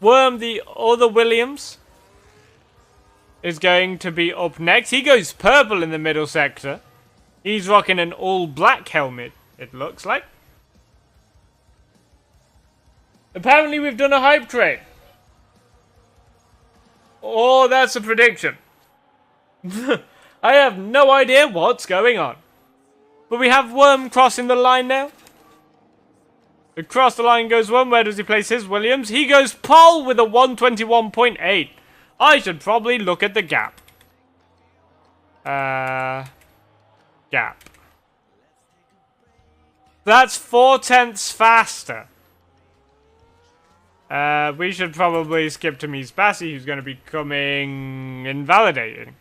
Worm, the other Williams, is going to be up next. He goes purple in the middle sector. He's rocking an all-black helmet, it looks like. Apparently we've done a hype train. Oh, that's a prediction. I have no idea what's going on. But we have Worm crossing the line now. Across the line goes Worm. Where does he place his Williams? He goes pole with a 121.8. I should probably look at the gap. Gap. That's 4/10 faster. We should probably skip to Mies Bassi, who's going to be coming invalidating.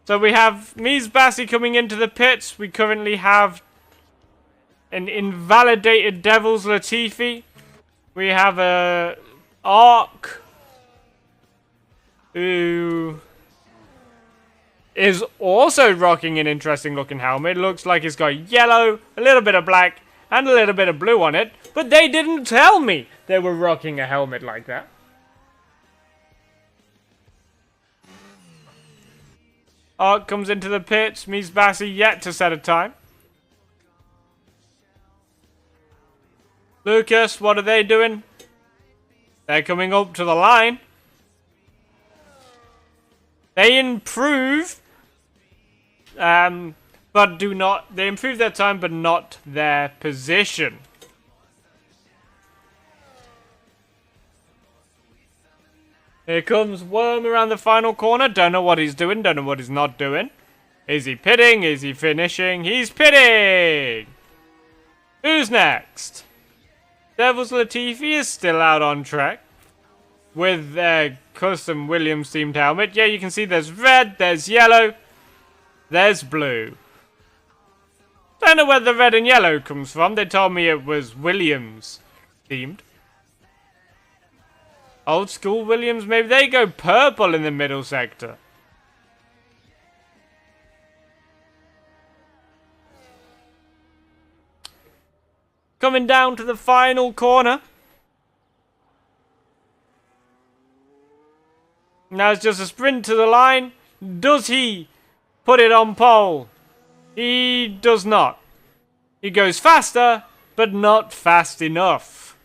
So we have Mies Bassi coming into the pits. We currently have an invalidated Devil's Latifi. We have a Ark, who is also rocking an interesting looking helmet. It looks like it's got yellow, a little bit of black, and a little bit of blue on it. But they didn't tell me they were rocking a helmet like that. Ark comes into the pits. Mies Bassi yet to set a time. Lucas, what are they doing? They're coming up to the line. They improve, but do not. They improve their time, but not their position. Here comes Worm around the final corner. Don't know what he's doing. Don't know what he's not doing. Is he pitting? Is he finishing? He's pitting! Who's next? Devil's Latifi is still out on track with their custom Williams themed helmet. Yeah, you can see there's red, there's yellow, there's blue. Don't know where the red and yellow comes from. They told me it was Williams themed. Old school Williams, maybe they go purple in the middle sector. Coming down to the final corner. Now it's just a sprint to the line. Does he put it on pole? He does not. He goes faster, but not fast enough.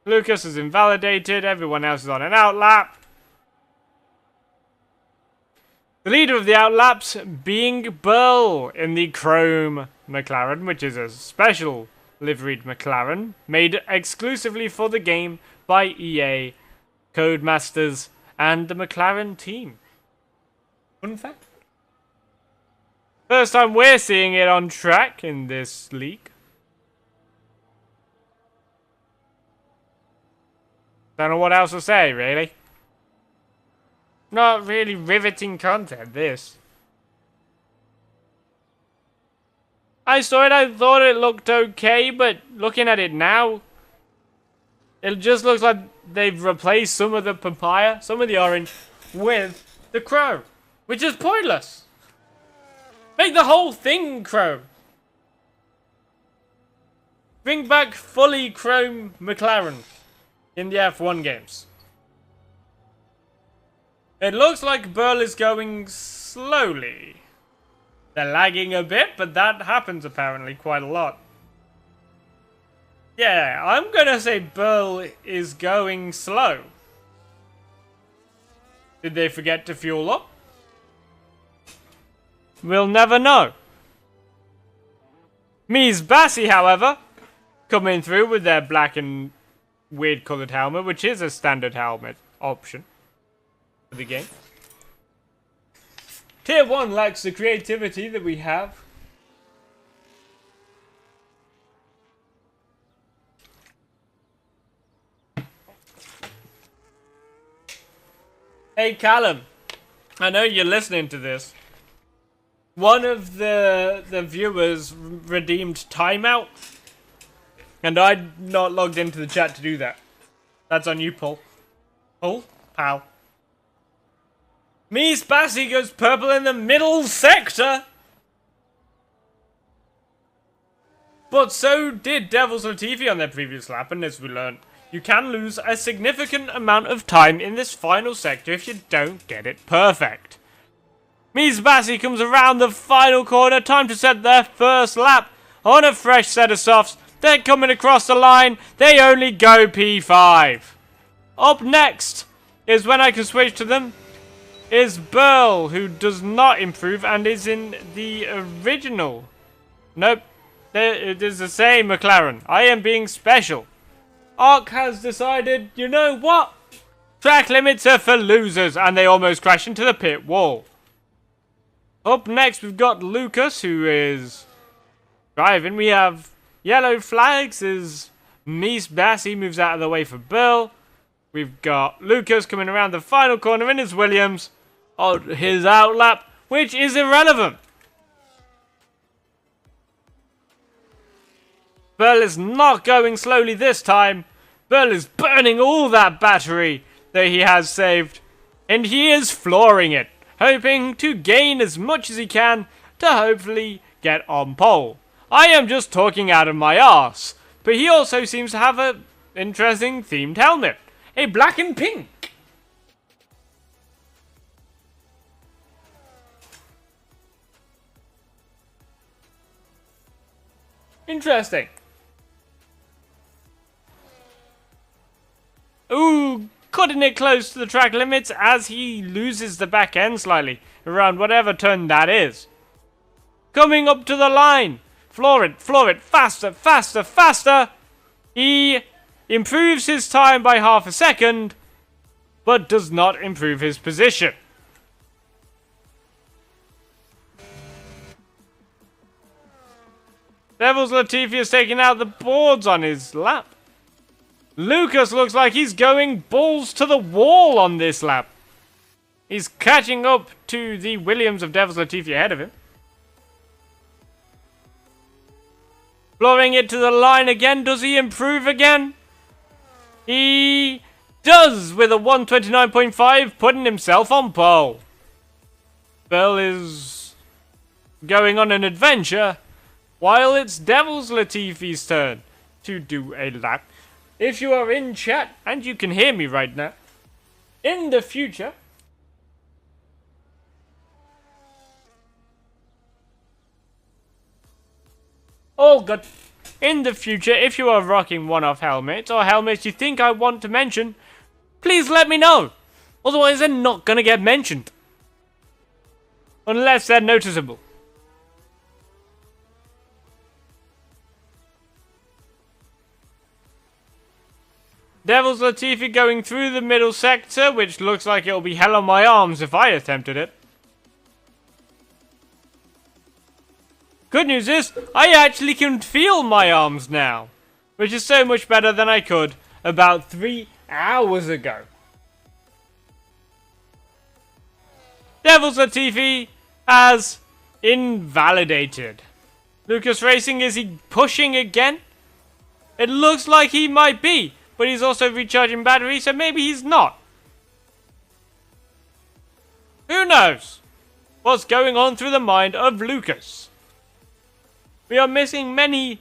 Lucas is invalidated. Everyone else is on an outlap. The leader of the outlaps being Burl in the Chrome McLaren, which is a special liveried McLaren made exclusively for the game by EA, Codemasters, and the McLaren team. Fun fact. First time we're seeing it on track in this league. Don't know what else to say, really. Not really riveting content, this. I saw it, I thought it looked okay, but looking at it now, it just looks like they've replaced some of the papaya, some of the orange, with the chrome, which is pointless. Make the whole thing chrome. Bring back fully chrome McLaren in the F1 games. It looks like Burl is going slowly. They're lagging a bit, but that happens apparently quite a lot. Yeah, I'm gonna say Burl is going slow. Did they forget to fuel up? We'll never know. Mies Bassi, however, coming through with their black and weird coloured helmet, which is a standard helmet option for the game. Tier 1 lacks the creativity that we have. Hey Callum, I know you're listening to this. One of the viewers redeemed timeout, and I'd not logged into the chat to do that. That's on you, Paul. Paul? Pal. Mies Bassi goes purple in the middle sector. But so did Devil's Latifi on their previous lap, and as we learned, You can lose a significant amount of time in this final sector if you don't get it perfect. Bassi comes around the final corner, time to set their first lap on a fresh set of softs. They're coming across the line, they only go P5. Up next is when I can switch to them, is Burl, who does not improve and is in the original. Nope, it is the same McLaren. I am being special. Ark has decided, you know what? Track limits are for losers, and they almost crash into the pit wall. Up next, we've got Lucas, who is driving. We have yellow flags as Bassi moves out of the way for Burl. We've got Lucas coming around the final corner in his Williams on his outlap, which is irrelevant. Burl is not going slowly this time. Burl is burning all that battery that he has saved, and he is flooring it, hoping to gain as much as he can to hopefully get on pole. I am just talking out of my arse, but he also seems to have an interesting themed helmet, a black and pink. Interesting. Ooh, cutting it close to the track limits as he loses the back end slightly around whatever turn that is. Coming up to the line. Floor it, faster, faster, faster. He improves his time by half a second, but does not improve his position. Devils Latifi is taking out the boards on his lap. Lucas looks like he's going balls to the wall on this lap. He's catching up to the Williams of Devils Latifi ahead of him. Blowing it to the line again. Does he improve again? He does with a 129.5, putting himself on pole. Bell is going on an adventure while it's Devils Latifi's turn to do a lap. If you are in chat and you can hear me right now, in the future, oh god, in the future, if you are rocking one-off helmets or helmets you think I want to mention, please let me know. Otherwise, they're not gonna get mentioned. Unless they're noticeable. Devils Latifi going through the middle sector, which looks like it'll be hell on my arms if I attempted it. Good news is, I actually can feel my arms now, which is so much better than I could about 3 hours ago. Devils Latifi has invalidated. Lucas Racing, is he pushing again? It looks like he might be. But he's also recharging battery, so maybe he's not. Who knows what's going on through the mind of Lucas? We are missing many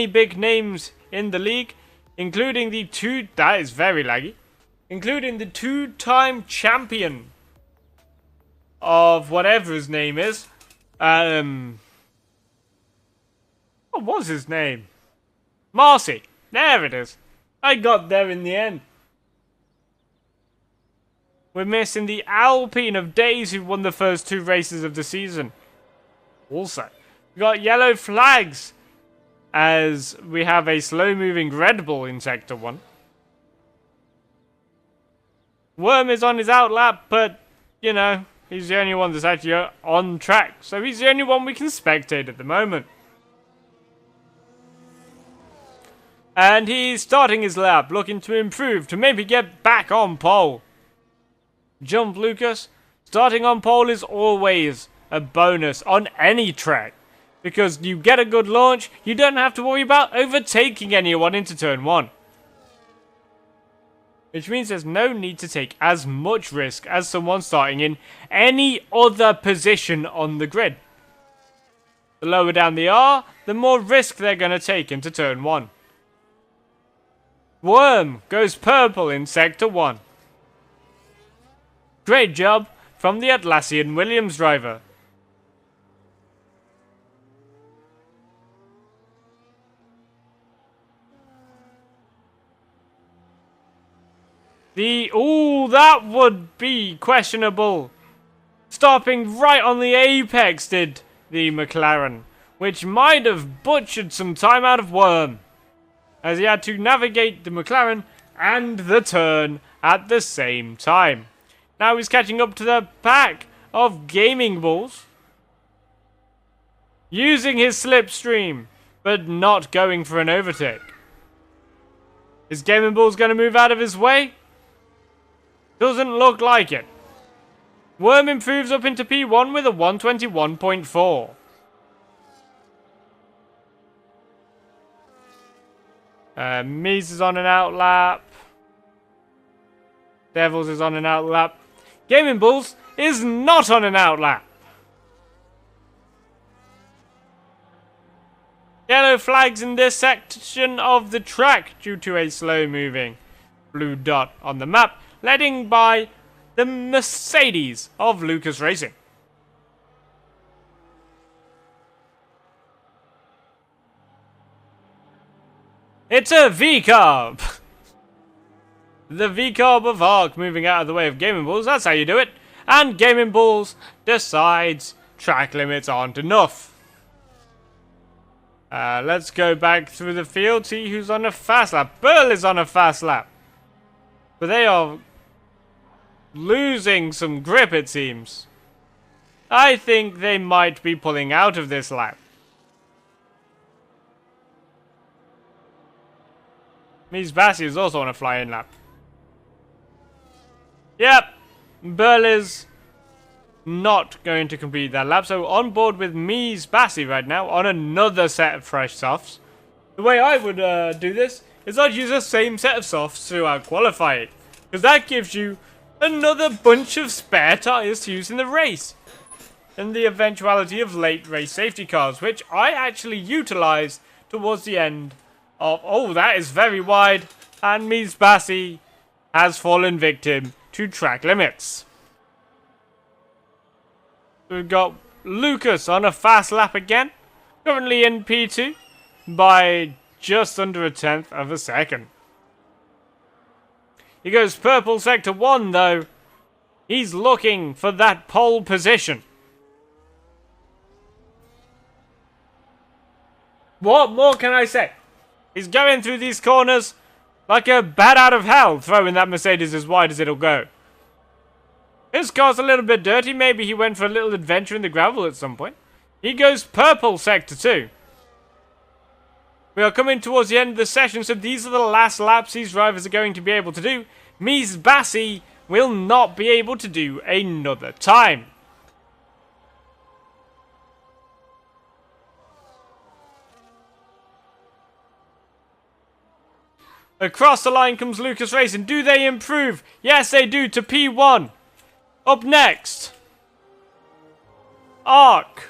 big names in the league, including the that is very laggy, including the two-time champion of whatever his name is. What was his name? Marcy. There it is. I got there in the end. We're missing the Alpine of Days, who won the first 2 races of the season. Also, we got yellow flags as we have a slow-moving Red Bull in Sector 1. Worm is on his outlap, but, you know, he's the only one that's actually on track. So he's the only one we can spectate at the moment. And he's starting his lap, looking to improve, to maybe get back on pole. Jump Lucas. Starting on pole is always a bonus on any track. Because you get a good launch, you don't have to worry about overtaking anyone into turn 1. Which means there's no need to take as much risk as someone starting in any other position on the grid. The lower down they are, the more risk they're going to take into turn 1. Worm goes purple in Sector 1. Great job from the Atlassian Williams driver. That would be questionable. Stopping right on the apex did the McLaren, which might have butchered some time out of Worm, as he had to navigate the McLaren and the turn at the same time. Now he's catching up to the pack of Gaming Bulls, using his slipstream, but not going for an overtake. Is Gaming Bulls going to move out of his way? Doesn't look like it. Worm improves up into P1 with a 121.4. Mies is on an outlap. Devils is on an outlap. Gaming Bulls is not on an outlap. Yellow flags in this section of the track due to a slow moving blue dot on the map, leading by the Mercedes of Lucas Racing. It's a V-carb! The V-carb of Arc moving out of the way of Gaming Bulls, that's how you do it. And Gaming Bulls decides track limits aren't enough. Let's go back through the field, see who's on a fast lap. Burl is on a fast lap. But they are losing some grip, it seems. I think they might be pulling out of this lap. Mies Bassi is also on a fly-in lap. Yep, Burl is not going to complete that lap, so on board with Mies Bassi right now on another set of fresh softs. The way I would do this is I'd use the same set of softs throughout qualifying, because that gives you another bunch of spare tyres to use in the race. And the eventuality of late race safety cars, which I actually utilised towards the end of... Oh, that is very wide. And Mies Bassi has fallen victim to track limits. We've got Lucas on a fast lap again. Currently in P2 by just under a tenth of a second. He goes purple sector 1 though. He's looking for that pole position. What more can I say? He's going through these corners like a bat out of hell, throwing that Mercedes as wide as it'll go. His car's a little bit dirty. Maybe he went for a little adventure in the gravel at some point. He goes purple sector 2. We are coming towards the end of the session, so these are the last laps these drivers are going to be able to do. Mies Bassi will not be able to do another time. Across the line comes Lucas Racing. Do they improve? Yes, they do, to P1. Up next, Arc.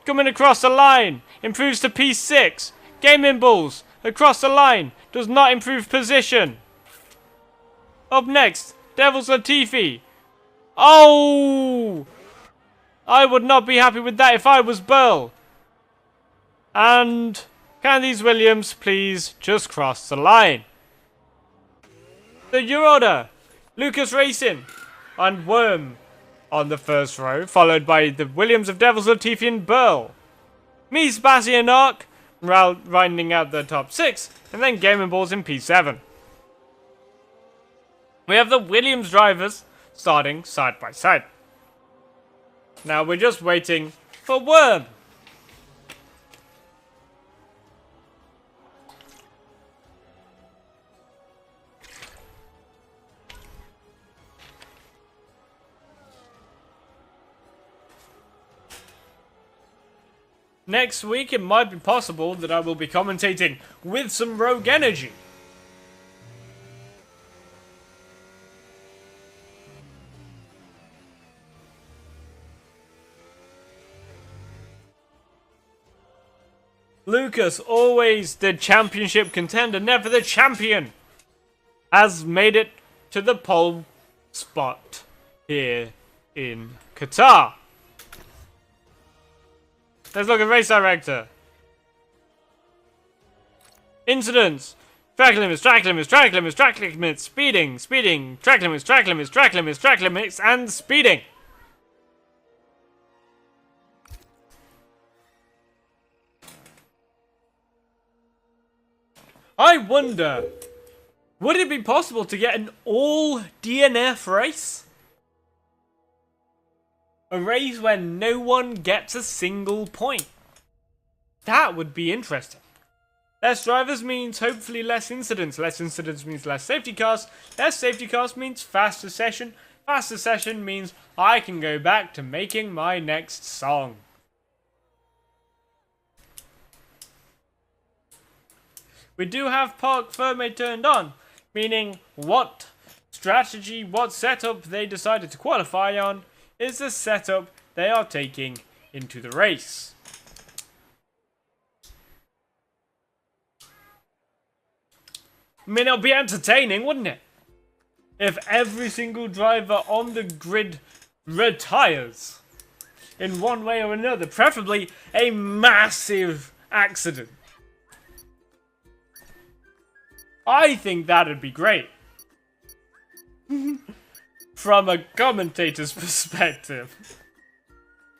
Coming across the line, improves to P6. Gaming Bulls, across the line, does not improve position. Up next, Devils Latifi. Oh! I would not be happy with that if I was Burl. And can these Williams please just cross the line? The Euroda, Lucas Racing, and Worm on the first row, followed by the Williams of Devils Latifi and Burl. Mies Bassi and Arc rounding out the top 6, and then Gaming Bulls in P7. We have the Williams drivers starting side by side. Now we're just waiting for Worm. Next week, it might be possible that I will be commentating with some Rogue Energy. Lucas, always the championship contender, never the champion, has made it to the pole spot here in Qatar. Let's look at race director. Incidents. Track limits, track limits, track limits, track limits, speeding, speeding, track limits, track limits, track limits, track limits, and speeding. I wonder, would it be possible to get an all DNF race? A race where no one gets a single point. That would be interesting. Less drivers means hopefully less incidents. Less incidents means less safety cars. Less safety cars means faster session. Faster session means I can go back to making my next song. We do have Park Ferme turned on, meaning what strategy, what setup they decided to qualify on is the setup they are taking into the race. I mean, it'll be entertaining, wouldn't it? If every single driver on the grid retires in one way or another, preferably a massive accident. I think that'd be great. From a commentator's perspective.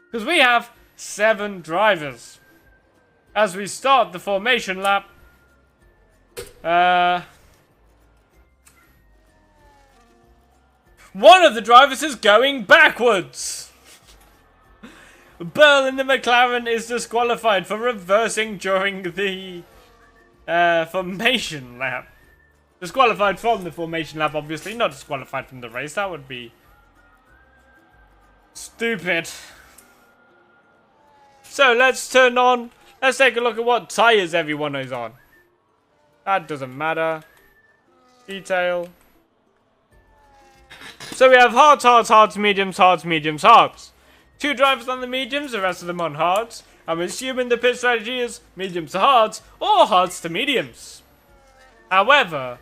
Because we have 7 drivers. As we start the formation lap, one of the drivers is going backwards. Burl in the McLaren is disqualified for reversing during the formation lap. Disqualified from the formation lap, obviously, not disqualified from the race. That would be stupid. So let's take a look at what tyres everyone is on. That doesn't matter. Detail. So we have hards, hards, hards, mediums, hards, mediums, hards. 2 drivers on the mediums, the rest of them on hards. I'm assuming the pit strategy is mediums to hards or hards to mediums. However,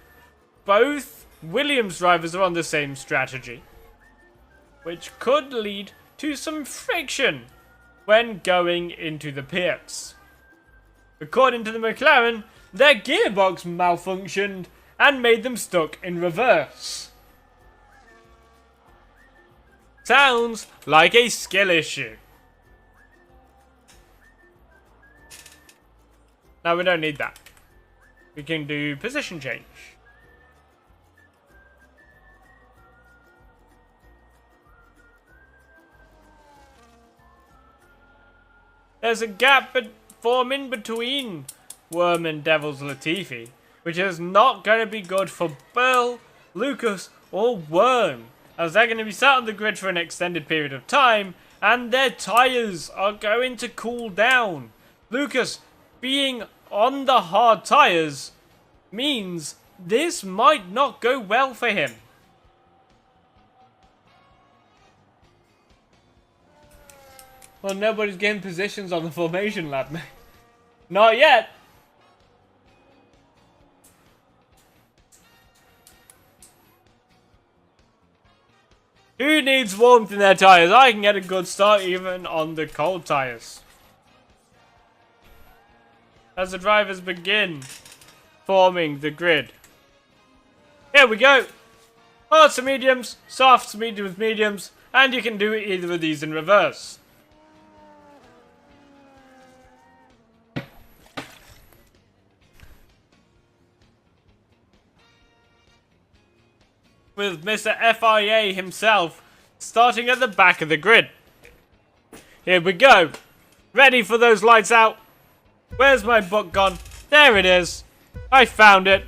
both Williams drivers are on the same strategy, which could lead to some friction when going into the pits. According to the McLaren, their gearbox malfunctioned and made them stuck in reverse. Sounds like a skill issue. Now we don't need that. We can do position change. There's a gap forming between Worm and Devil's Latifi, which is not going to be good for Burl, Lucas, or Worm, as they're going to be sat on the grid for an extended period of time, and their tyres are going to cool down. Lucas being on the hard tyres means this might not go well for him. Well, nobody's getting positions on the formation lap. Not yet. Who needs warmth in their tyres? I can get a good start even on the cold tyres. As the drivers begin forming the grid. Here we go. Hards to mediums, softs, mediums, mediums, and you can do either of these in reverse. With Mr. FIA himself starting at the back of the grid. Here we go. Ready for those lights out. Where's my book gone? There it is. I found it.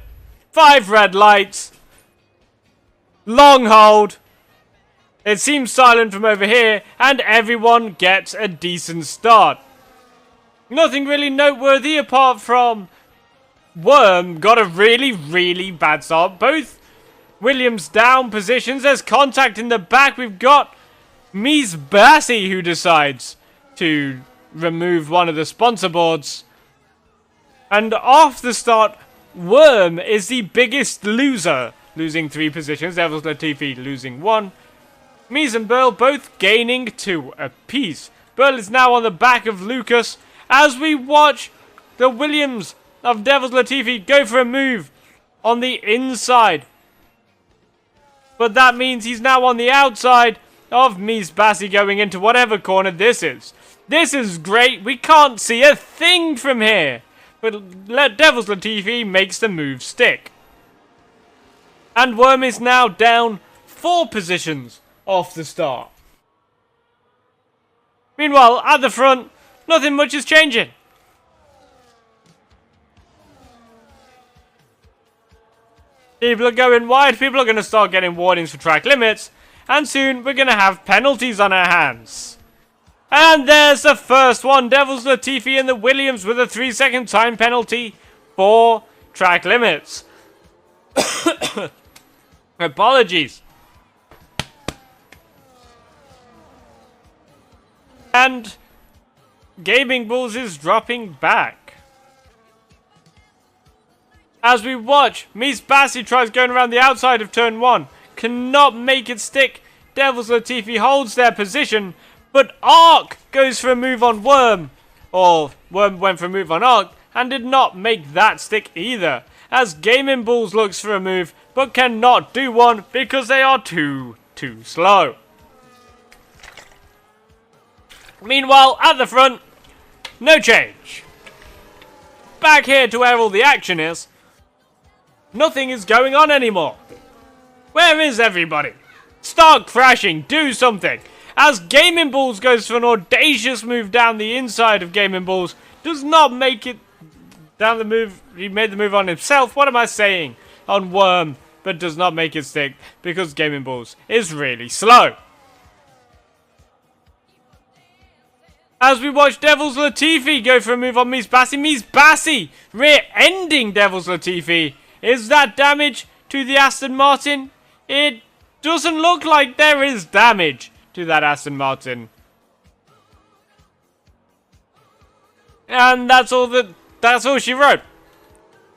5 red lights. Long hold. It seems silent from over here, and everyone gets a decent start. Nothing really noteworthy apart from Worm got a really, really bad start. Both Williams down positions. There's contact in the back. We've got Mies Bassi who decides to remove one of the sponsor boards. And off the start, Worm is the biggest loser, losing 3 positions. Devils Latifi losing 1. Mies and Burl both gaining 2 apiece. Burl is now on the back of Lucas as we watch the Williams of Devils Latifi go for a move on the inside. But that means he's now on the outside of Mies Bassi going into whatever corner this is. This is great. We can't see a thing from here. But Devils Latifi makes the move stick. And Worm is now down 4 positions off the start. Meanwhile, at the front, nothing much is changing. People are going wide, people are going to start getting warnings for track limits, and soon we're going to have penalties on our hands. And there's the first one, Devils Latifi and the Williams with a 3-second time penalty for track limits. Apologies. And Gaming Bulls is dropping back. As we watch, Mies Bassi tries going around the outside of turn 1. Cannot make it stick. Devils Latifi holds their position. But Ark goes for a move on Worm. Or Worm went for a move on Ark and did not make that stick either. As Gaming Bulls looks for a move but cannot do one because they are too slow. Meanwhile, at the front, no change. Back here to where all the action is, nothing is going on anymore. Where is everybody? Start crashing, do something. As Gaming Bulls goes for an audacious move down the inside of Gaming Bulls, does not make it down the move. He made the move on himself. What am I saying? On Worm, but does not make it stick because Gaming Bulls is really slow. As we watch Devils Latifi go for a move on Mies Bassi. Mies Bassi rear-ending Devils Latifi. Is that damage to the Aston Martin? It doesn't look like there is damage to that Aston Martin. And that's all she wrote.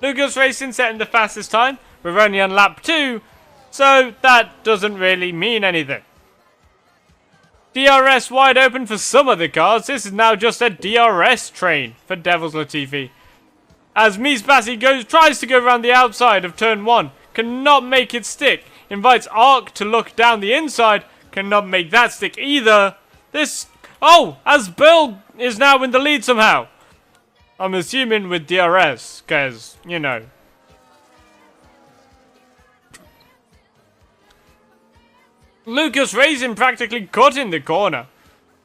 Lucas Racing setting the fastest time. We're only on lap 2, so that doesn't really mean anything. DRS wide open for some of the cars. This is now just a DRS train for Devils Latifi. As Mies Bassi tries to go around the outside of turn 1, cannot make it stick. Invites Ark to look down the inside, cannot make that stick either. As Bill is now in the lead somehow. I'm assuming with DRS, because, you know. Lucas Racing practically caught in the corner.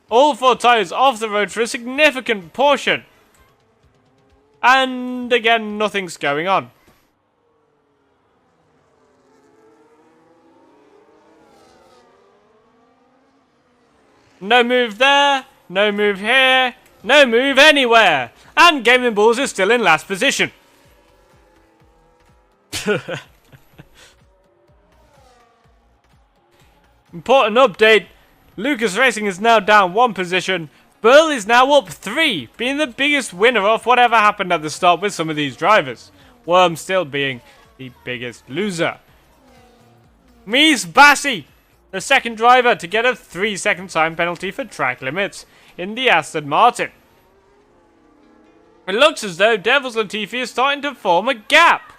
All 4 tyres off the road for a significant portion. And again, nothing's going on. No move there, no move here, no move anywhere. And Gaming Bulls is still in last position. Important update, Lucas Racing is now down 1 position. Burl is now up 3, being the biggest winner of whatever happened at the start with some of these drivers. Worm still being the biggest loser. Mies Bassi, the second driver to get a 3-second time penalty for track limits in the Aston Martin. It looks as though Devils Latifi is starting to form a gap,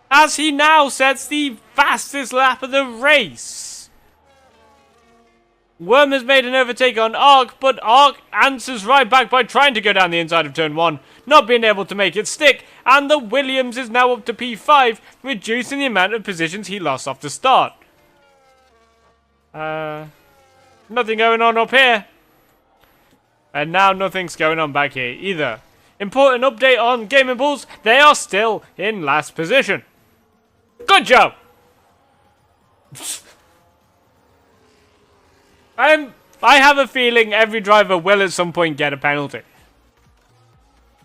as he now sets the fastest lap of the race. Worm has made an overtake on Ark, but Ark answers right back by trying to go down the inside of turn 1, not being able to make it stick, and the Williams is now up to P5, reducing the amount of positions he lost off the start. Nothing going on up here. And now nothing's going on back here either. Important update on Gaming Bulls, they are still in last position. Good job! I have a feeling every driver will at some point get a penalty.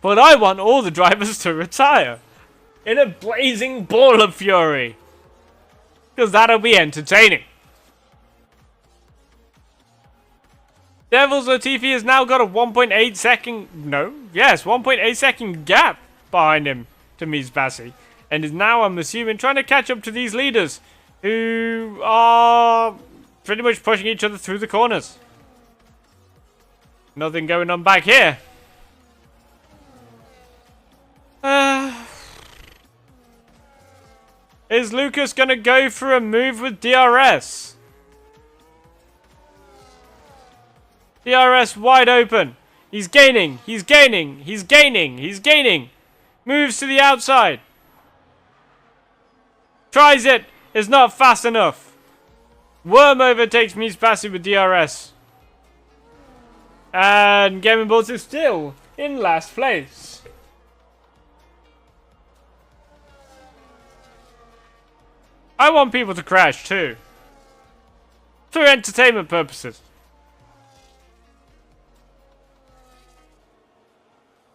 But I want all the drivers to retire in a blazing ball of fury, because that'll be entertaining. Devil's Latifi has now got a 1.8 second, no, yes, 1.8 second gap behind him to Mies Bassi. And is now, I'm assuming, trying to catch up to these leaders who are pretty much pushing each other through the corners. Nothing going on back here. Is Lucas going to go for a move with DRS? DRS wide open. He's gaining. He's gaining. He's gaining. He's gaining. Moves to the outside. Tries it. Is not fast enough. Worm overtakes Mies Bassi with DRS. And Game & Balls is still in last place. I want people to crash too. For entertainment purposes.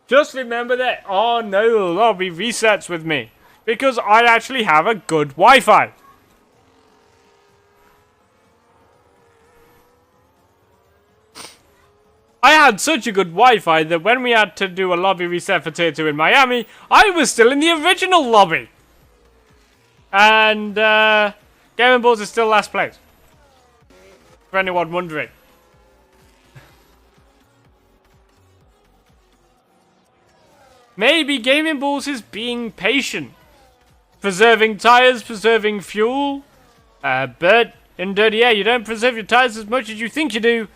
Just remember there are no lobby resets with me. Because I actually have a good Wi-Fi. I had such a good Wi-Fi that when we had to do a lobby reset for Tier 2 in Miami, I was still in the original lobby. And Game & Balls is still last place. For anyone wondering. Maybe Game & Balls is being patient. Preserving tires, preserving fuel. But in Dirty Air, you don't preserve your tires as much as you think you do.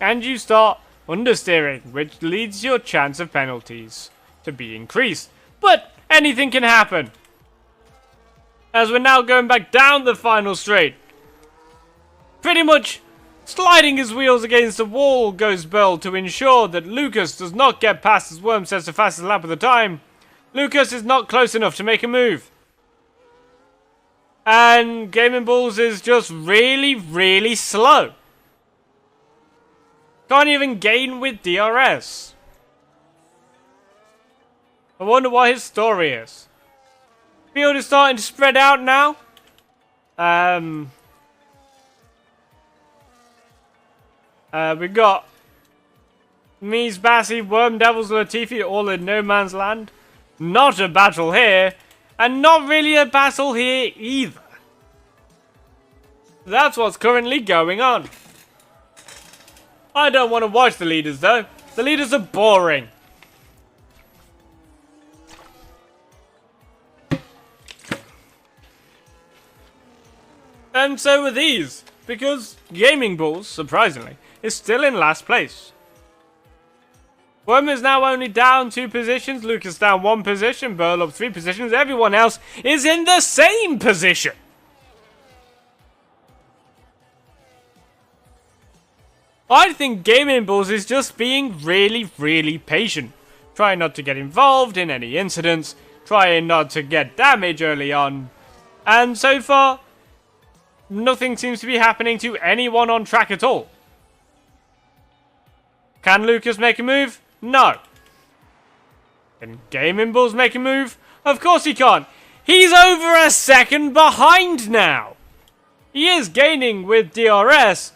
And you start understeering, which leads your chance of penalties to be increased. But anything can happen. As we're now going back down the final straight. Pretty much sliding his wheels against the wall goes Burl to ensure that Lucas does not get past as Worm says the fastest lap of the time. Lucas is not close enough to make a move. And Game & Balls is just really, really slow. Can't even gain with DRS. I wonder what his story is. Field is starting to spread out now. We've got Mies Bassi, Worm, Devils, Latifi all in no man's land. Not a battle here. And not really a battle here either. That's what's currently going on. I don't want to watch the leaders though. The leaders are boring. And so are these. Because Gaming Balls, surprisingly, is still in last place. Worm is now only down 2 positions, Lucas down 1 position, Burl up 3 positions, everyone else is in the same position. I think Gaming Balls is just being really, really patient. Trying not to get involved in any incidents, trying not to get damage early on. And so far, nothing seems to be happening to anyone on track at all. Can Lucas make a move? No. Can Gaming Balls make a move? Of course he can't. He's over a second behind now. He is gaining with DRS,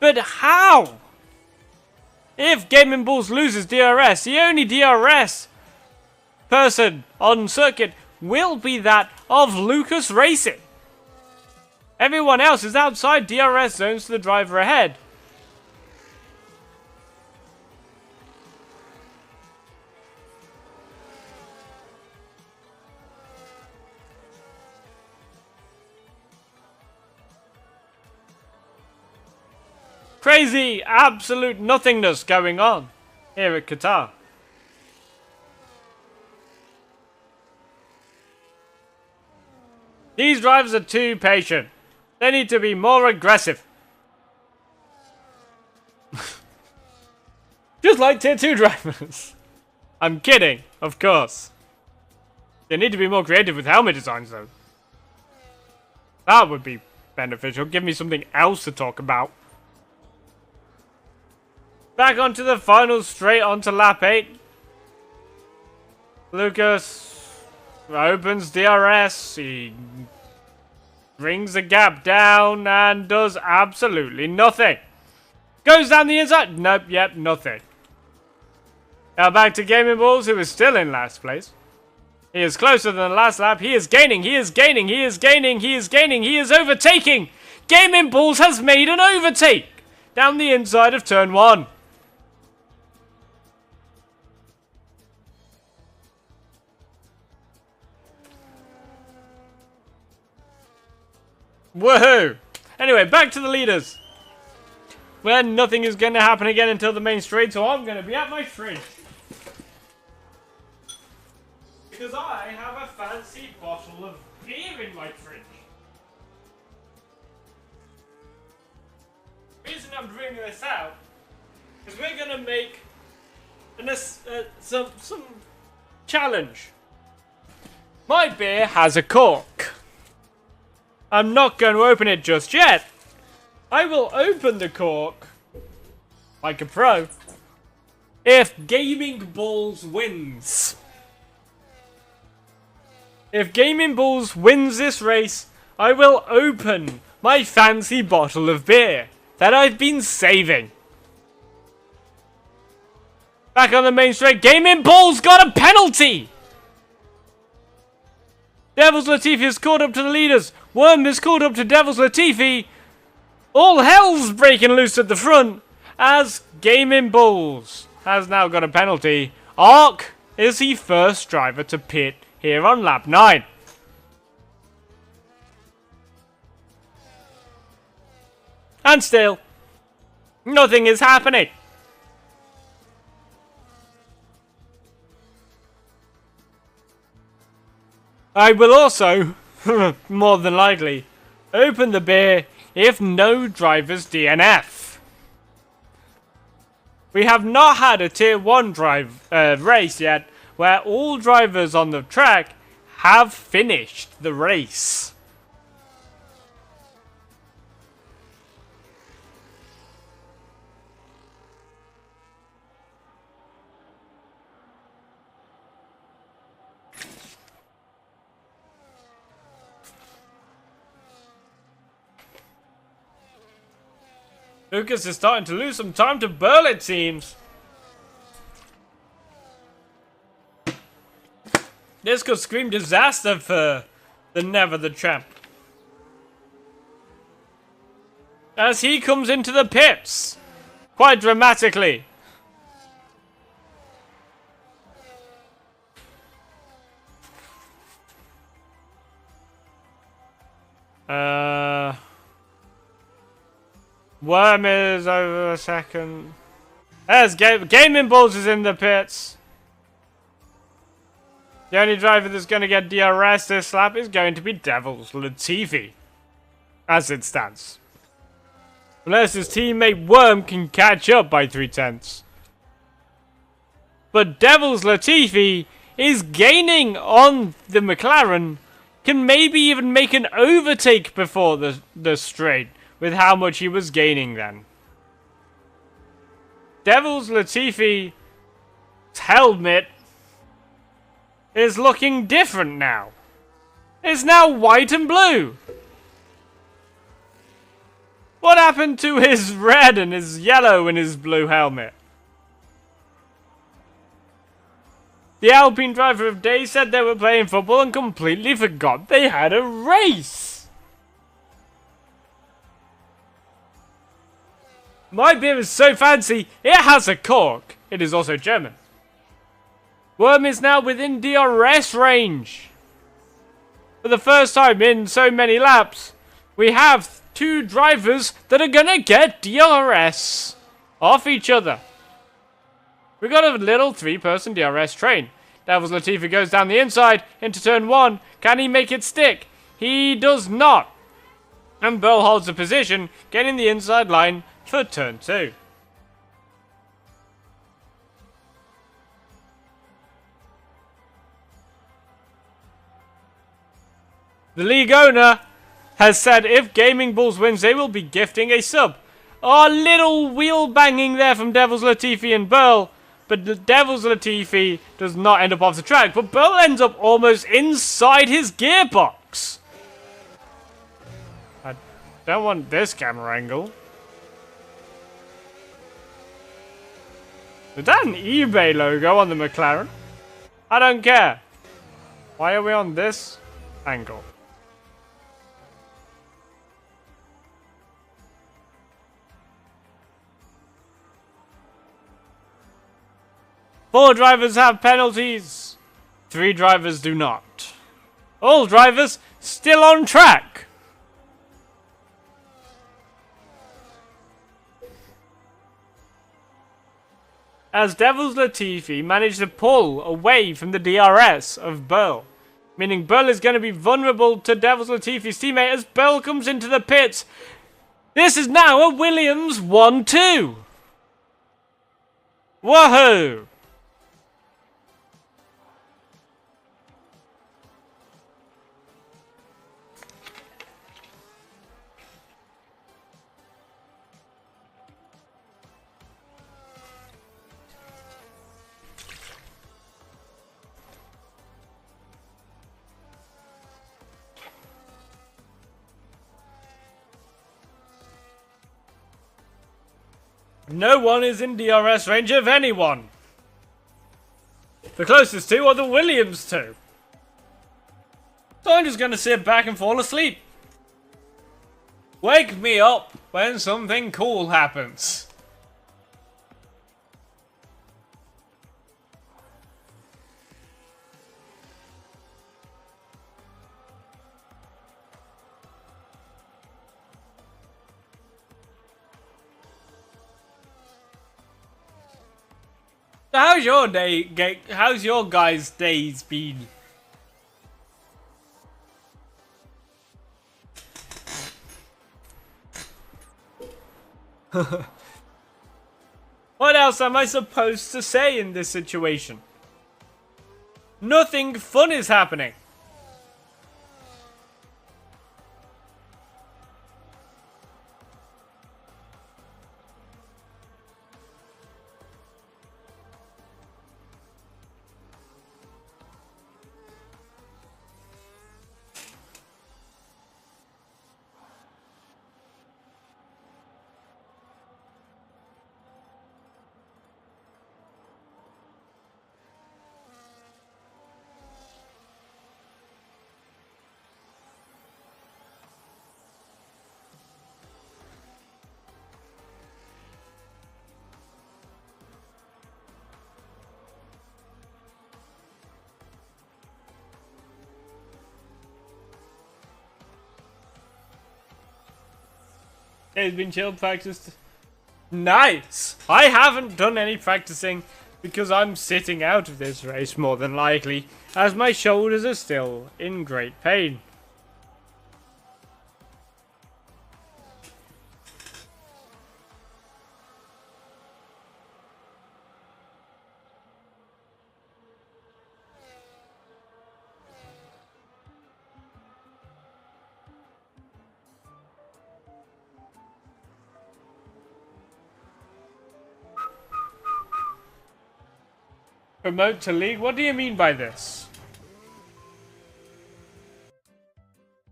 but how? If Gaming Balls loses DRS, the only DRS person on circuit will be that of Lucas Racing. Everyone else is outside DRS zones to the driver ahead. Crazy, absolute nothingness going on here at Qatar. These drivers are too patient. They need to be more aggressive. Just like Tier 2 drivers. I'm kidding, of course. They need to be more creative with helmet designs though. That would be beneficial. Give me something else to talk about. Back onto the final straight onto lap 8. Lucas opens DRS. He brings the gap down and does absolutely nothing. Goes down the inside. Nope, yep, nothing. Now back to Gaming Balls, who is still in last place. He is closer than the last lap. He is gaining, he is gaining, he is gaining, he is gaining, he is overtaking. Gaming Balls has made an overtake down the inside of turn 1. Woohoo! Anyway, back to the leaders. Where nothing is going to happen again until the main straight, so I'm going to be at my fridge. Because I have a fancy bottle of beer in my fridge. The reason I'm bringing this out is we're going to make some challenge. My beer has a cork. I'm not going to open it just yet. I will open the cork, like a pro, if Gaming Balls wins. If Gaming Balls wins this race, I will open my fancy bottle of beer that I've been saving. Back on the main straight, Gaming Balls got a penalty! Devils Latifi is caught up to the leaders. Worm is caught up to Devils Latifi. All hell's breaking loose at the front as Gaming Balls has now got a penalty. Ark is the first driver to pit here on lap 9. And still, nothing is happening. I will also, more than likely, open the beer if no drivers DNF. We have not had a tier 1 race yet where all drivers on the track have finished the race. Lucas is starting to lose some time to Burl, it seems. This could scream disaster for the Never the Champ. As he comes into the pits, quite dramatically. Worm is over a second. There's Gaming Balls is in the pits. The only driver that's going to get DRS this lap is going to be Devils Latifi, as it stands. Unless his teammate Worm can catch up by 3/10. But Devils Latifi is gaining on the McLaren, can maybe even make an overtake before the straight, with how much he was gaining then. Devils Latifi's helmet is looking different now. It's now white and blue. What happened to his red and his yellow and his blue helmet? The Alpine driver of day said they were playing football and completely forgot they had a race. My beer is so fancy, it has a cork. It is also German. Worm is now within DRS range. For the first time in so many laps, we have two drivers that are gonna get DRS off each other. We got a little 3-person DRS train. Devils Latifi goes down the inside into turn 1. Can he make it stick? He does not. And Burl holds the position, getting the inside line for turn 2. The league owner has said if Gaming Balls wins, they will be gifting a sub. Oh, little wheel banging there from Devils Latifi and Burl. But the Devils Latifi does not end up off the track. But Burl ends up almost inside his gearbox. I don't want this camera angle. Is that an eBay logo on the McLaren? I don't care. Why are we on this angle? Four drivers have penalties. 3 drivers do not. All drivers still on track. As Devil's Latifi managed to pull away from the DRS of Burl, meaning Burl is going to be vulnerable to Devil's Latifi's teammate as Burl comes into the pits. This is now a Williams 1-2. Woohoo! No one is in DRS range of anyone. The closest two are the Williams two. So I'm just going to sit back and fall asleep. Wake me up when something cool happens. How's your day? How's your guys' days been? What else am I supposed to say in this situation? Nothing fun is happening. It's been chill practiced. Nice! I haven't done any practicing because I'm sitting out of this race more than likely, as my shoulders are still in great pain. Promote to league? What do you mean by this?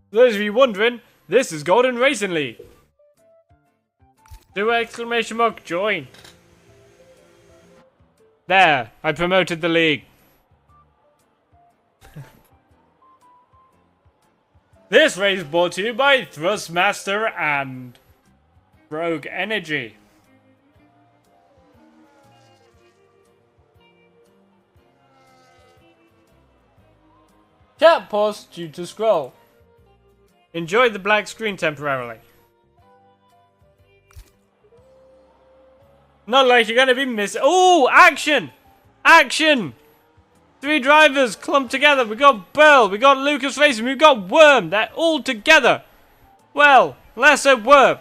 For those of you wondering, this is Golden Racing League. Do exclamation mark join. There, I promoted the league. This race brought to you by Thrustmaster and Rogue Energy. Chat paused due to scroll. Enjoy the black screen temporarily. Not like you're gonna be missing. Oh, action! Action! 3 drivers clumped together. We got Burl, we got Lucas Racing, we got Worm. They're all together. Well, let's say Worm.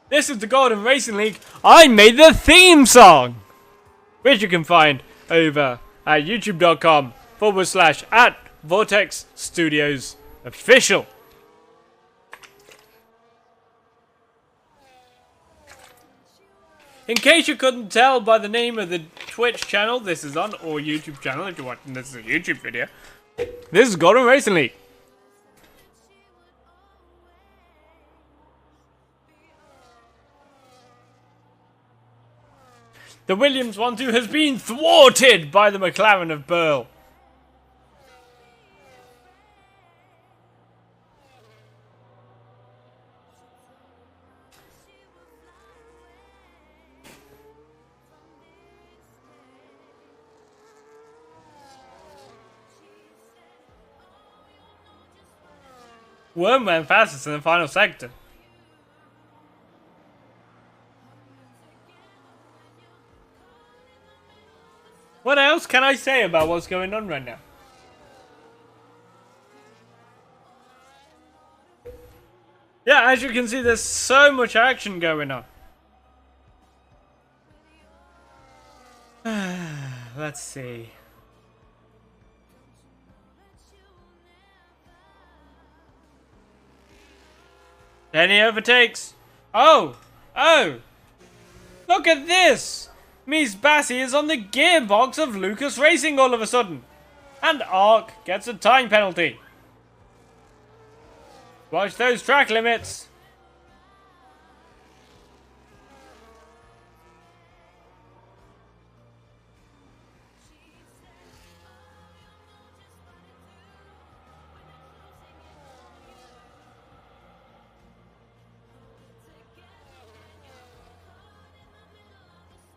This is the Golden Racing League. I made the theme song, which you can find over at youtube.com/@Vortex Studios Official. In case you couldn't tell by the name of the Twitch channel this is on, or YouTube channel if you're watching this as a YouTube video, this is Golden Racing League. The Williams 1-2 has been thwarted by the McLaren of Burl. Worm went fastest in the final sector. What else can I say about what's going on right now? Yeah, as you can see, there's so much action going on. Let's see. Any overtakes? Oh! Look at this! Mies Bassi is on the gearbox of Lucas Racing all of a sudden. And Ark gets a time penalty. Watch those track limits.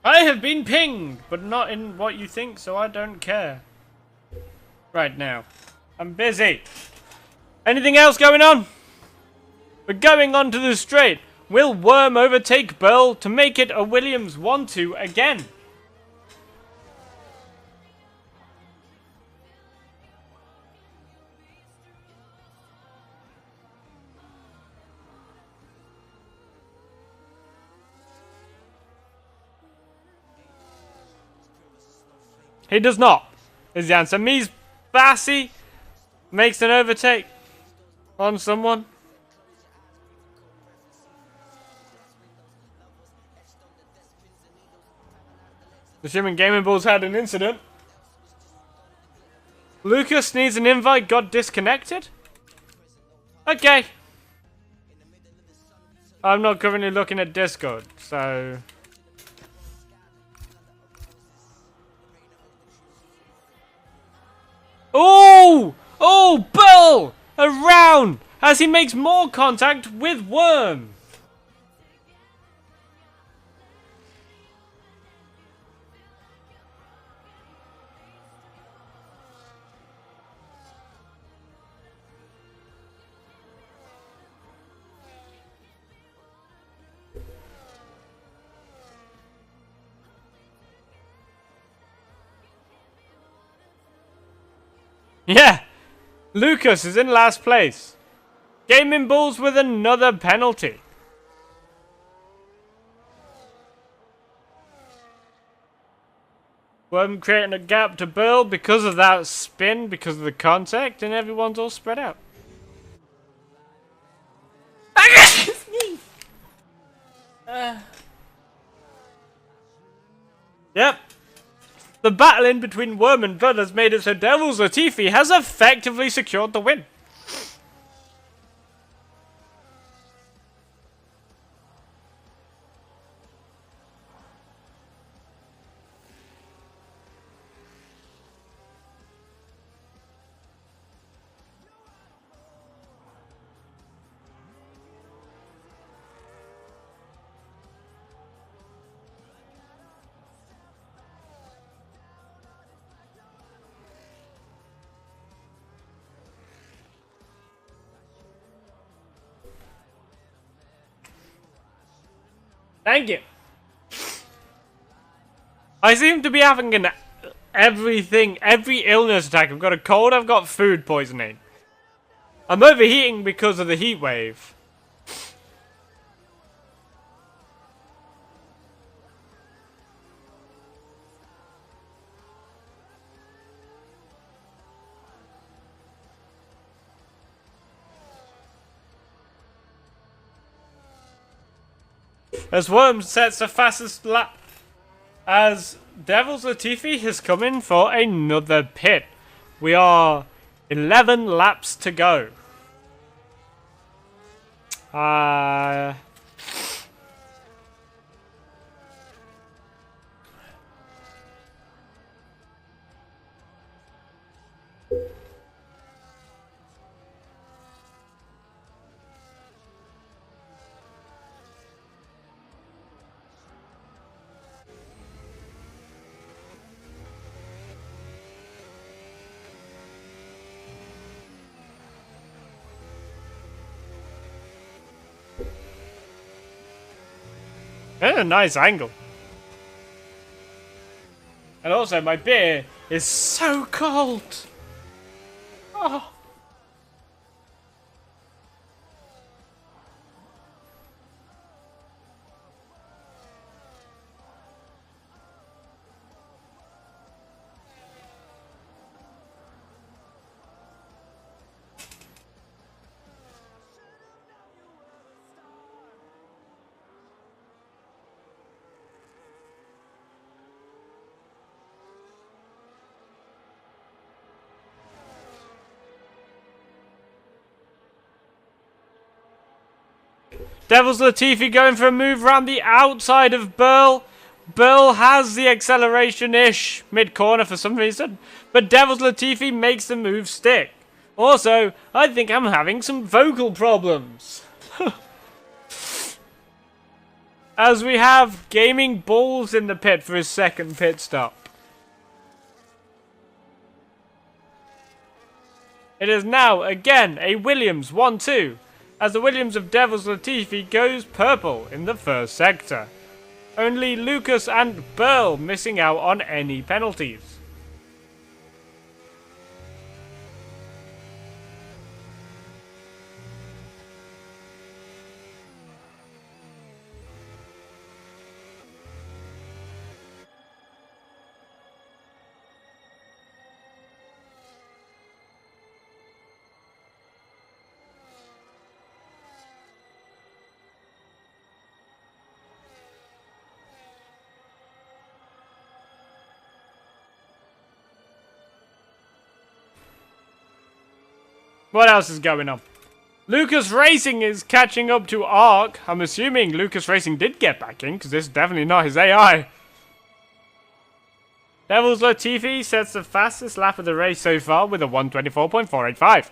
I have been pinged, but not in what you think, so I don't care. Right now. I'm busy. Anything else going on? We're going on to the straight. Will Worm overtake Burl to make it a Williams 1-2 again? He does not, is the answer. Mies Bassi makes an overtake on someone. Assuming Gaming Balls had an incident. Lucas needs an invite, got disconnected? Okay. I'm not currently looking at Discord, so... Oh, Burl! Around as he makes more contact with Worm. Yeah, Lucas is in last place. Gaming Balls with another penalty. Worm creating a gap to Burl because of that spin, because of the contact, and everyone's all spread out. Yep. The battling between Worm and Bud has made it so Devil's Latifi has effectively secured the win. Thank you. I seem to be having every illness attack. I've got a cold, I've got food poisoning. I'm overheating because of the heat wave. As Worm sets the fastest lap, as Devil's Latifi has come in for another pit. We are 11 laps to go. a nice angle. And also, my beer is so cold. Oh. Devils Latifi going for a move around the outside of Burl. Burl has the acceleration-ish mid-corner for some reason, but Devils Latifi makes the move stick. Also, I think I'm having some vocal problems. As we have Gaming Balls in the pit for his second pit stop. It is now, again, a Williams 1-2. As the Williams of Devils Latifi goes purple in the first sector. Only Lucas and Burl missing out on any penalties. What else is going on? Lucas Racing is catching up to Ark. I'm assuming Lucas Racing did get back in, because this is definitely not his AI. Devils Latifi sets the fastest lap of the race so far with a 1:24.485.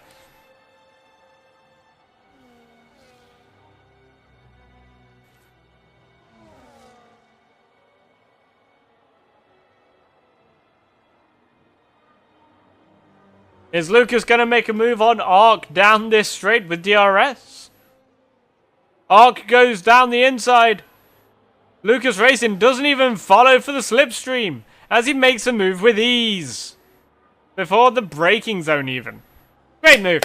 Is Lucas going to make a move on Ark down this straight with DRS? Ark goes down the inside. Lucas Racing doesn't even follow for the slipstream as he makes a move with ease. Before the braking zone even. Great move.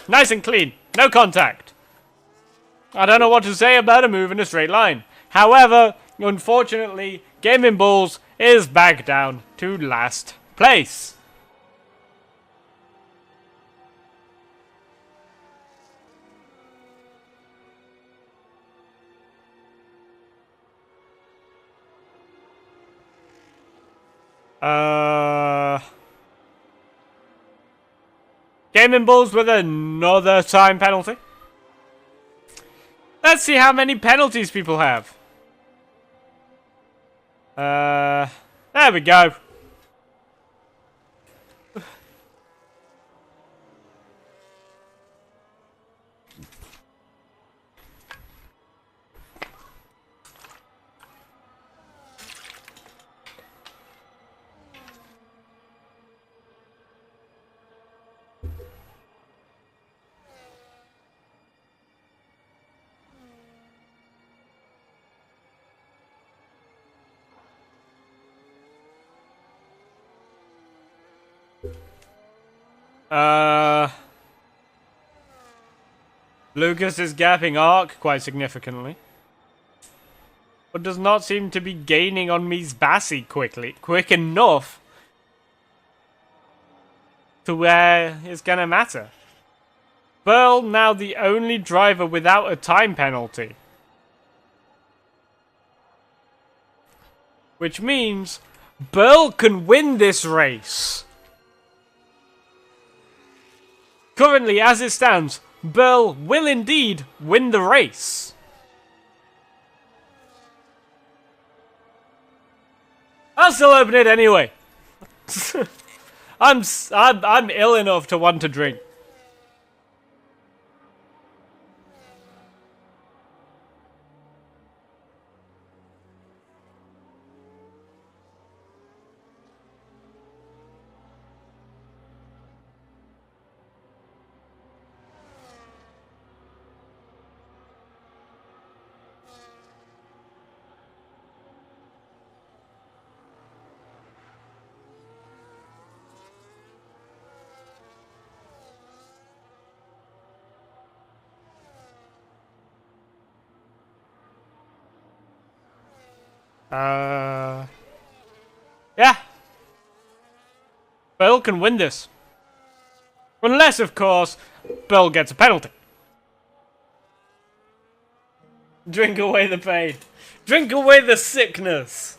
Nice and clean. No contact. I don't know what to say about a move in a straight line. However, unfortunately, Gaming Balls is back down to last place. Gaming Balls with another time penalty. Let's see how many penalties people have. There we go. Lucas is gapping Ark quite significantly, but does not seem to be gaining on Mies Bassi quick enough to where it's gonna matter. Burl now the only driver without a time penalty, which means Burl can win this race. Currently, as it stands, Burl will indeed win the race. I'll still open it anyway. I'm ill enough to want to drink. Yeah. Bale can win this. Unless, of course, Bale gets a penalty. Drink away the pain. Drink away the sickness.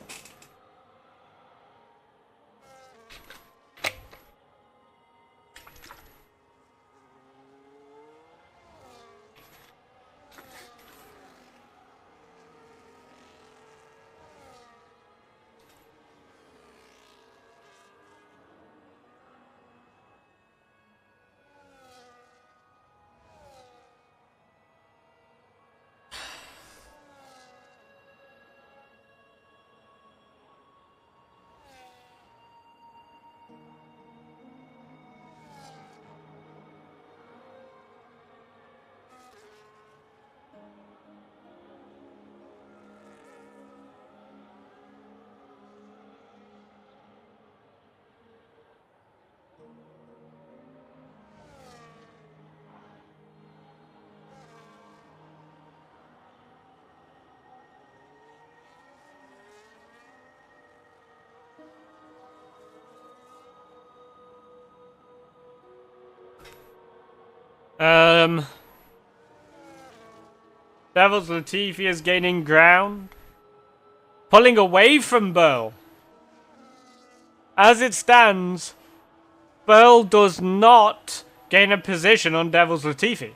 Devils Latifi is gaining ground. Pulling away from Bale. As it stands, Bale does not gain a position on Devils Latifi.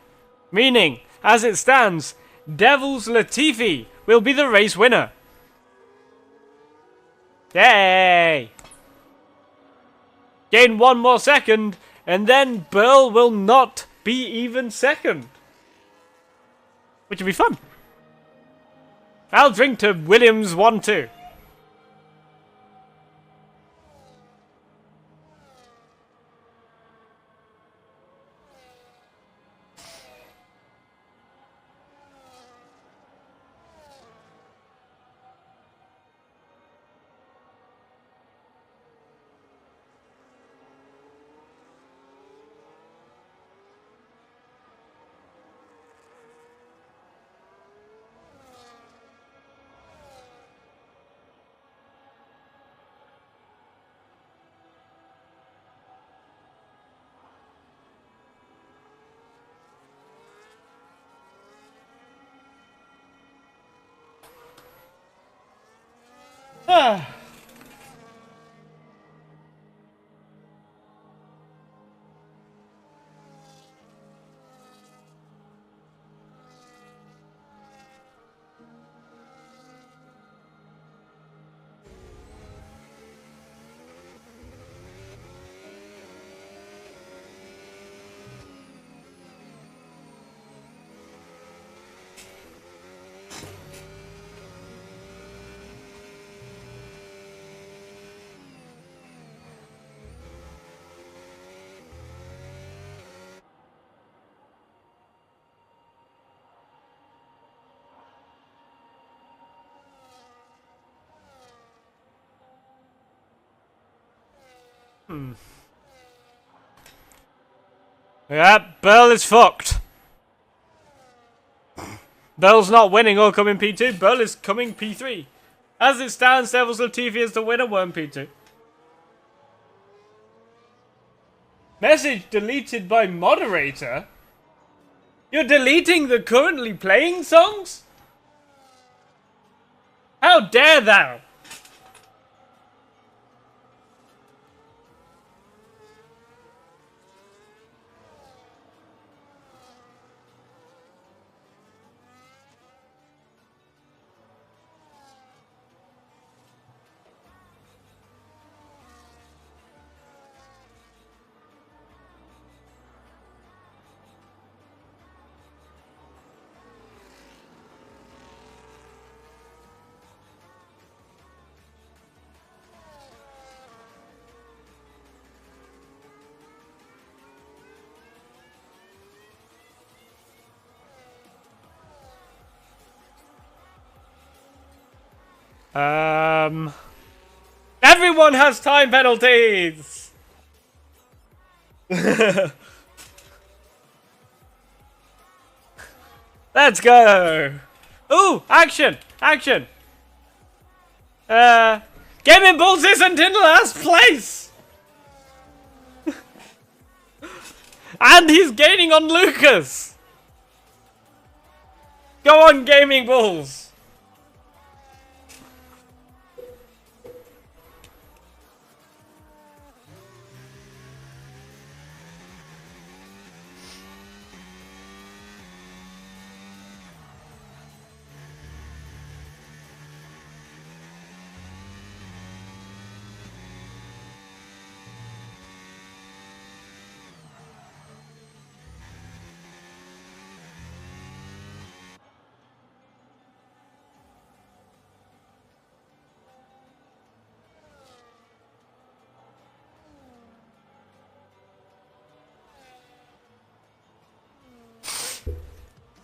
Meaning, as it stands, Devils Latifi will be the race winner. Yay! Gain one more second, and then Bale will not be even second. Which would be fun. I'll drink to Williams 1-2. Ah. Yeah, Bale is fucked. Bale's not winning or coming P2. Bale is coming P3. As it stands, Devils Latifi is the winner, won P2. Message deleted by moderator? You're deleting the currently playing songs? How dare thou? Everyone has time penalties! Let's go! Ooh, action! Action! Gaming Bulls isn't in last place! And he's gaining on Lucas! Go on, Gaming Bulls!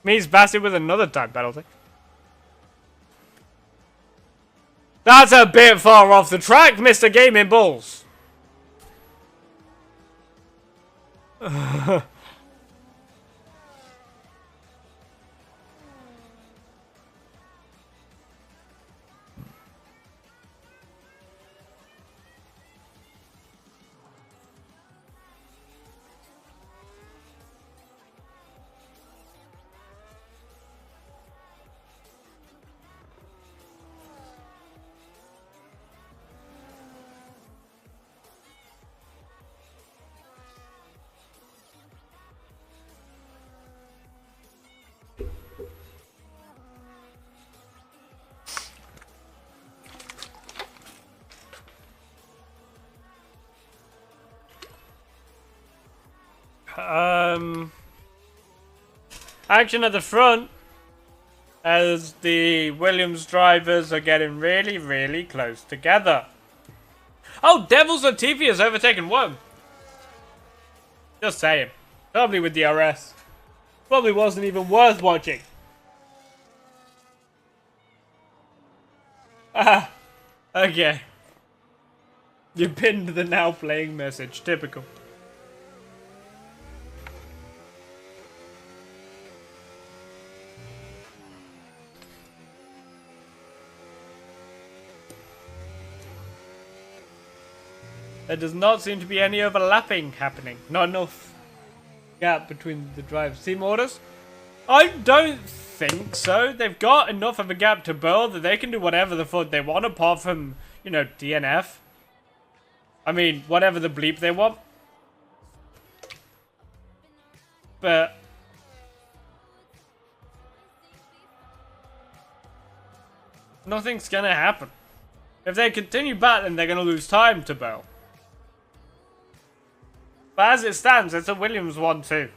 Means Bassett with another time penalty. That's a bit far off the track, Mr. Gaming Bulls. Action at the front as the Williams drivers are getting really, really close together. Oh, Devil's Latifi has overtaken one. Just saying. Probably with DRS. Probably wasn't even worth watching. Ah, okay. You pinned the now playing message. Typical. There does not seem to be any overlapping happening. Not enough gap between the drive team orders. I don't think so. They've got enough of a gap to build that they can do whatever the fuck they want apart from, you know, DNF. I mean, whatever the bleep they want. But nothing's gonna happen. If they continue battling, they're gonna lose time to Bell. But as it stands, it's a Williams 1-2.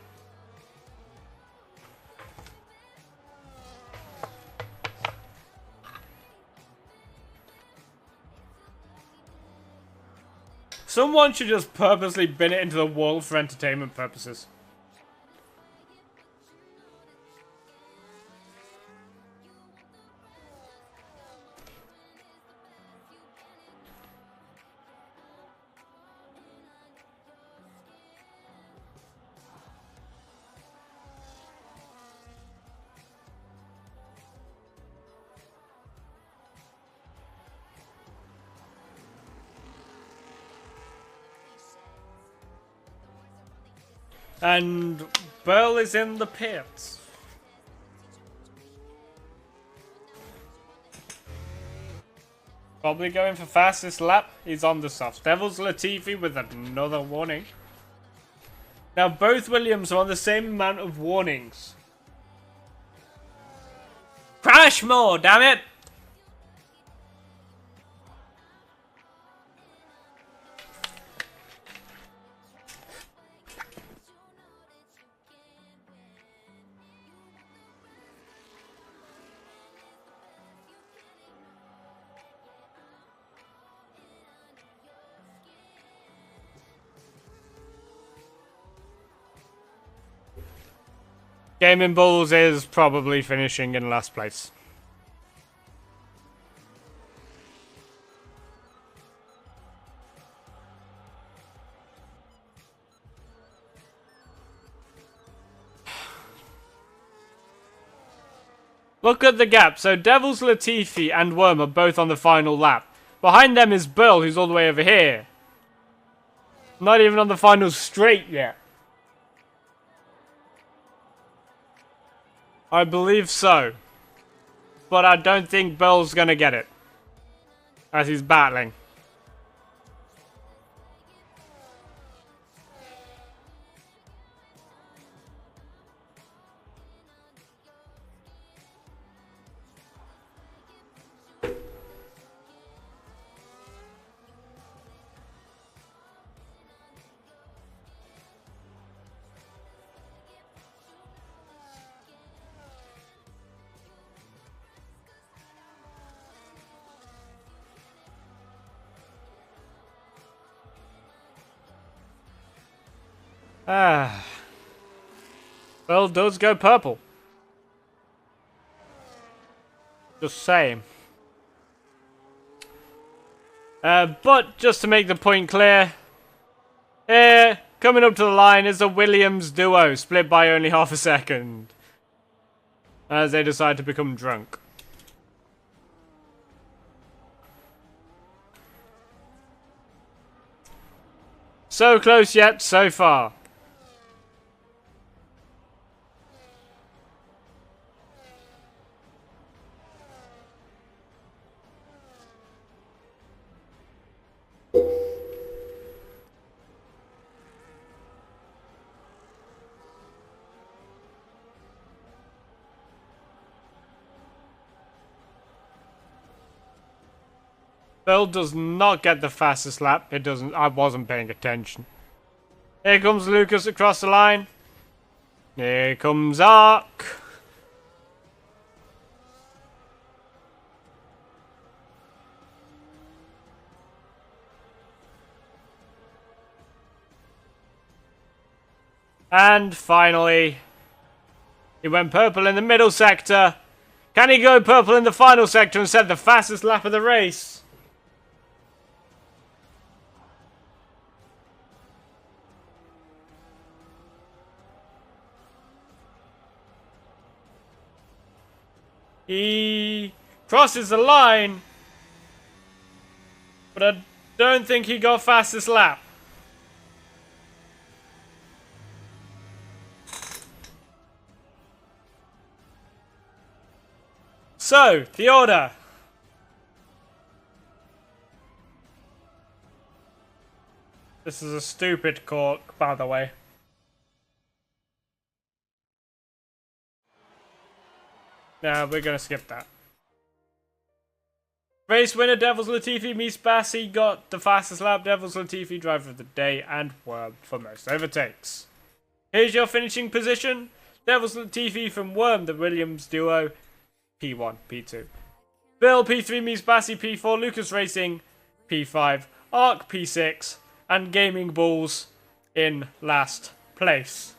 Someone should just purposely bin it into the wall for entertainment purposes. And Burl is in the pits. Probably going for fastest lap. He's on the softs. Devil's Latifi with another warning. Now both Williams are on the same amount of warnings. Crash more, damn it! Gaming Bulls is probably finishing in last place. Look at the gap. So Devils, Latifi, and Worm are both on the final lap. Behind them is Burl, who's all the way over here. Not even on the final straight yet. I believe so. But I don't think Burl's gonna get it. As he's battling. Well, does go purple. Just saying. But just to make the point clear, here, coming up to the line is a Williams duo, split by only half a second. As they decide to become drunk. So close yet, so far. Bill does not get the fastest lap. It doesn't. I wasn't paying attention. Here comes Lucas across the line. Here comes Ark. And finally, he went purple in the middle sector. Can he go purple in the final sector and set the fastest lap of the race? He crosses the line, but I don't think he got fastest lap. So, the order. This is a stupid cork, by the way. No, we're gonna skip that. Race winner Devils Latifi meets Bassi got the fastest lap. Devils Latifi driver of the day and Worm for most overtakes. Here's your finishing position. Devils Latifi from Worm, the Williams duo, P1, P2. Bill P3 meets Bassi P4, Lucas Racing P5, Arc P6, and Gaming Bulls in last place.